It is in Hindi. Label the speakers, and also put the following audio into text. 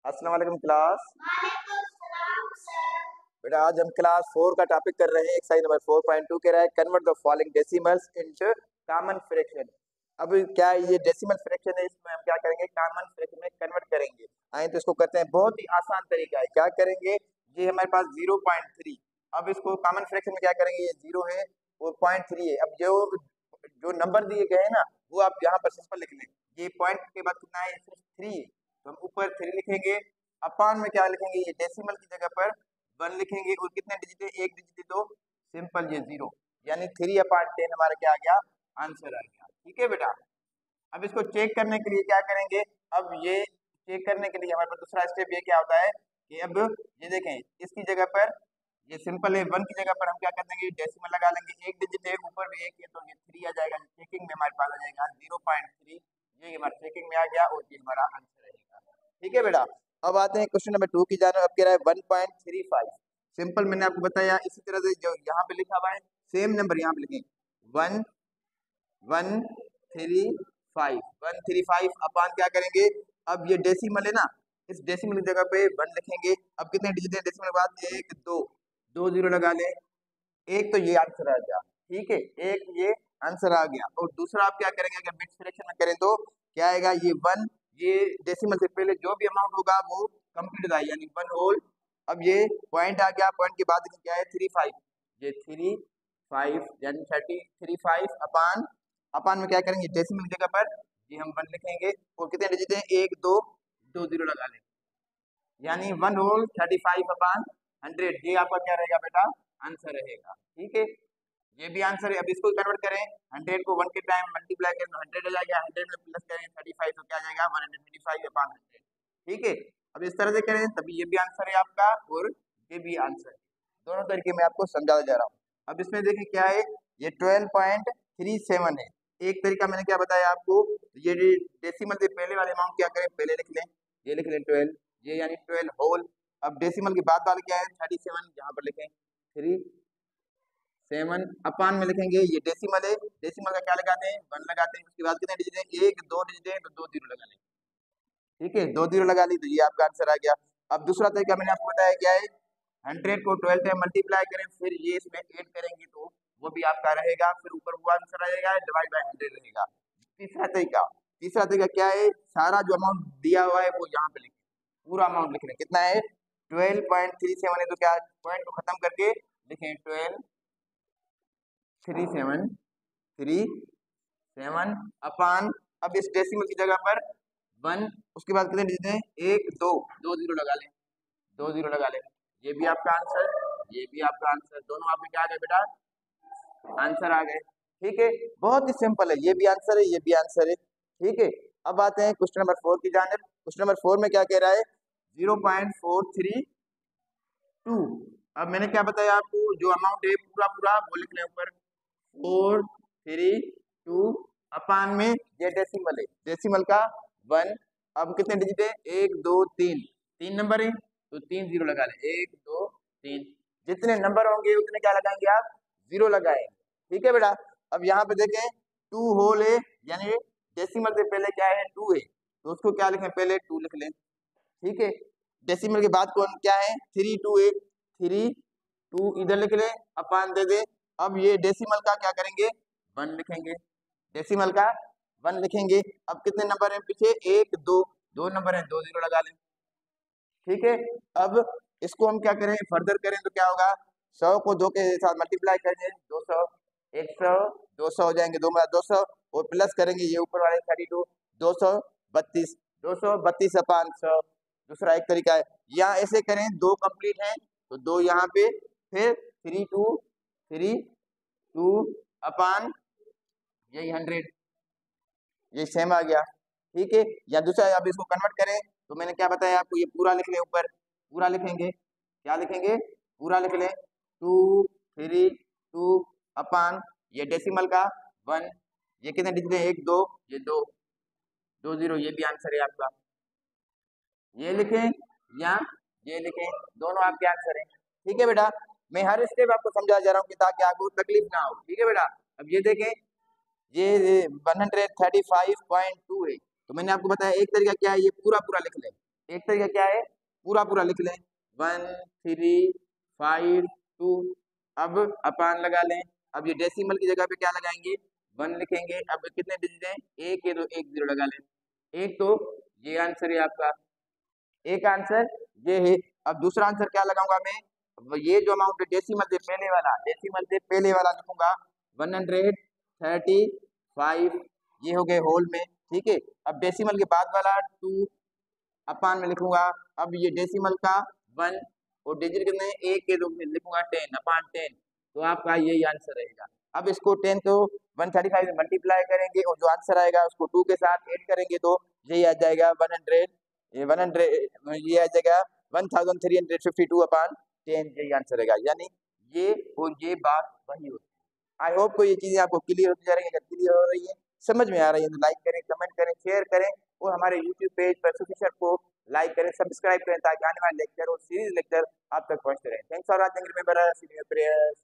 Speaker 1: अस्सलाम वालेकुम क्लास। बेटा आज हम क्लास 4 का टॉपिक कर रहे हैं। एक्सरसाइज नंबर 4.2 कह रहा है convert the following decimals into common fraction. अब क्या है, ये डेसिमल फ्रैक्शन है, इसमें हम क्या करेंगे, कॉमन फ्रैक्शन में कन्वर्ट करेंगे। आए तो इसको करते हैं, बहुत ही आसान तरीका है। क्या करेंगे, ये हमारे पास 0.3, अब इसको कॉमन फ्रैक्शन में क्या करेंगे, ये 0 है वो 0.3 है। अब जो जो नंबर दिए गए हैं ना, वो आप यहाँ पर सिंपल लिख लें। ये पॉइंट के बाद कितना है, सिर्फ 3 है, तो हम ऊपर 3 लिखेंगे। अपान में क्या लिखेंगे, ये डेसिमल की जगह पर 1 लिखेंगे। और कितने डिजिट है, एक डिजिट है तो सिंपल ये 0, यानी 3/10 हमारा क्या आ गया, आंसर आ गया। ठीक है बेटा। अब इसको चेक करने के लिए क्या करेंगे, अब ये चेक करने के लिए हमारे पास दूसरा स्टेप ये क्या होता है कि अब ये देखें, इसकी जगह पर ये सिंपल है, 1 की जगह पर हम क्या कर देंगे, डेसिमल लगा लेंगे। एक डिजिट है, ऊपर भी एक है, तो ये 3 आ जाएगा। चेकिंग में हमारे पास आ जाएगा 0.3, ये हमारा चेकिंग में आ गया और ये हमारा आंसर रहेगा। ठीक है बेटा। अब आते हैं क्वेश्चन नंबर 2 की जानब। अब कह रहा है 1.35, सिंपल मैंने आपको बताया। इसी तरह से जो यहाँ पे लिखा हुआ है सेम नंबर यहाँ पे लिखें, 1.135 अपान क्या करेंगे, अब ये डेसिमल है ना, इस डेसिमल की जगह पे 1 लिखेंगे। अब कितने डिजिट है डेसिमल के बाद, 1 2, 2 0 लगा ले, एक तो ये आंसर आ गया। ठीक है, एक ये आंसर आ गया। और दूसरा आप क्या करेंगे, अगर बिट सिलेक्शन में करें तो क्या आएगा, ये 1, ये डेसिमल से पहले जो भी अमाउंट होगा वो कंप्लीट होगा, यानी 1 होल। अब ये पॉइंट आ गया, पॉइंट के बाद क्या है 35, ये 35 यानी 35 अपान, अपान में क्या करेंगे, डेसिमल की जगह पर ये हम 1 लिखेंगे। और कितने डिजिट है, 1 2, 2 0 लगा लेंगे, यानी 1 होल 35/100, ये आपका क्या रहेगा बेटा, आंसर रहेगा। ठीक है, ये भी आंसर है। अब इसको कन्वर्ट करें, 100 को 1 के टाइम मल्टीप्लाई करें तो 100 आ जाएगा, 100 में प्लस करें 35 तो क्या आ जाएगा, 135/100। ठीक है, अब इस तरह से करें तभी ये भी आंसर है आपका और ये भी आंसर है। दोनों तरीके में आपको समझाया जा रहा हूँ। अब इसमें देखिए क्या है, ये 12.37 है। एक तरीका मैंने क्या बताया आपको, ये डेसिमल से पहले वाले अमाउंट क्या करें, पहले लिख लें, ये लिख लें 12, ये यानी 12 होल। अब डेसिमल के बाद वाले क्या है 37, यहाँ पर लिखें 37 अपान में लिखेंगे, ये डेसिमल है, डेसिमल का क्या लगाते हैं, 1 लगाते हैं। उसके बाद कितने डिजिट है, 1 2 डिजिट है तो 2 0 लगा लें। ठीक है, 2 0 लगा ली तो ये आपका आंसर आ गया। अब दूसरा तरीका मैंने आपको बताया क्या है, 100 को 12 से मल्टीप्लाई करें, फिर ये इसमें ऐड करेंगे तो वो भी आपका रहेगा, फिर ऊपर वो आंसर आएगा, डिवाइड बाय 100 रहेगा। तीसरा तरीका क्या है, सारा जो अमाउंट दिया हुआ है वो यहाँ पे लिखें, पूरा अमाउंट लिख लें। कितना है 12.37 है, तो क्या पॉइंट को खत्म करके लिखें 12.37 अपान, अब इस डेसिमल की जगह पर 1, उसके बाद कितने डिजिट हैं, 1 2, 2 0 लगा लें, 2 0 लगा लें, ये भी आपका आंसर, ये भी आपका आंसर, दोनों आपके क्या आ गए बेटा, आंसर आ गए। ठीक है, बहुत ही सिंपल है, ये भी आंसर है, ये भी आंसर है। ठीक है, अब आते हैं क्वेश्चन नंबर 4 की जानिब। क्वेश्चन नंबर 4 में क्या कह रहा है, 0.432। अब मैंने क्या बताया आपको, जो अमाउंट है पूरा पूरा वो लिख लें ऊपर, 432 अपान में ये डेसिमल है, डेसिमल का 1। अब कितने डिजिट है, 1 2 3, 3 नंबर है तो 3 0 लगा लें, 1 2 3, जितने नंबर होंगे उतने क्या लगाएंगे आप, 0 लगाएंगे। ठीक है बेटा। अब यहाँ पे देखें 2 होल है, यानी डेसिमल से पहले क्या है 2 है, तो उसको क्या लिखें, पहले 2 लिख लें। ठीक है, डेसिमल के बाद कौन क्या है 3 2 है, 3 2 इधर लिख लें, अपान दे दे। अब ये डेसिमल का क्या करेंगे, 1 लिखेंगे, डेसिमल का 1 लिखेंगे। अब कितने नंबर हैं पीछे, 1 2, 2 नंबर हैं, 2 0 लगा लें। ठीक है, अब इसको हम क्या करें, फर्दर करें तो क्या होगा, 100 को 2 के साथ मल्टीप्लाई करेंगे, 200 100 200 हो जाएंगे, 2 में 200 और प्लस करेंगे ये ऊपर वाले 32, 232, 232 अपान 100। दूसरा एक तरीका है, यहाँ ऐसे करें, 2 कंप्लीट हैं तो 2 यहाँ पे, फिर 3 2 अपान यही 100, ये सेम आ गया। ठीक है, या दूसरा अब इसको कन्वर्ट करें तो मैंने क्या बताया आपको, ये पूरा लिख लें ऊपर, पूरा लिखेंगे, क्या लिखेंगे, पूरा लिख लें, 2 3 2 अपान ये डेसिमल का 1, ये कितने डिजिट है, 1 2, ये 2 2 0, ये भी आंसर है आपका। ये लिखें या ये लिखें, दोनों आपके आंसर हैं। ठीक है बेटा, मैं हर स्टेप आपको समझा जा रहा हूँ कि ताकि आपको तकलीफ ना हो। ठीक है बेटा। अब ये देखें, ये 135.2 है, तो मैंने आपको बताया एक तरीका क्या है, ये पूरा पूरा लिख लें, एक तरीका क्या है, पूरा पूरा लिख लें 1 3 5 2, अब अपान लगा लें। अब ये डेसिमल की जगह पे क्या लगाएंगे, 1 लिखेंगे। अब कितने डिजिट हैं, एक है तो एक जीरो लगा लें, एक तो ये आंसर है आपका, एक आंसर ये है। अब दूसरा आंसर क्या लगाऊंगा मैं, ये जो अमाउंट है डेसिमल से पहले वाला, डेसिमल से पहले वाला लिखूंगा 135, ये हो गए होल में, ठीक है। अब डेसिमल के बाद वाला 2 अपान में लिखूंगा। अब ये डेसिमल का 1 और डिजिट कितने हैं, एक के रूप में लिखूंगा 10 अपान 10, तो आपका यही आंसर रहेगा। अब इसको 10 को 135 में मल्टीप्लाई करेंगे और जो आंसर आएगा उसको 2 के साथ ऐड करेंगे तो यही आ जाएगा 100, ये 100, ये आ जाएगा 1352 अपान 10, यही आंसर रहेगा। यानी ये और ये बात वही होती है। आई होप को ये चीजें आपको क्लियर होती जा रही है। अगर क्लियर हो रही है, समझ में आ रही है तो लाइक करें, कमेंट करें, शेयर करें और हमारे यूट्यूब पेज पर प्रोफेसर को लाइक करें, सब्सक्राइब करें ताकि आने वाले लेक्चर और सीरीज लेक्चर आप तक पहुंचते रहे। Thanks for watching, remember, see you prayers.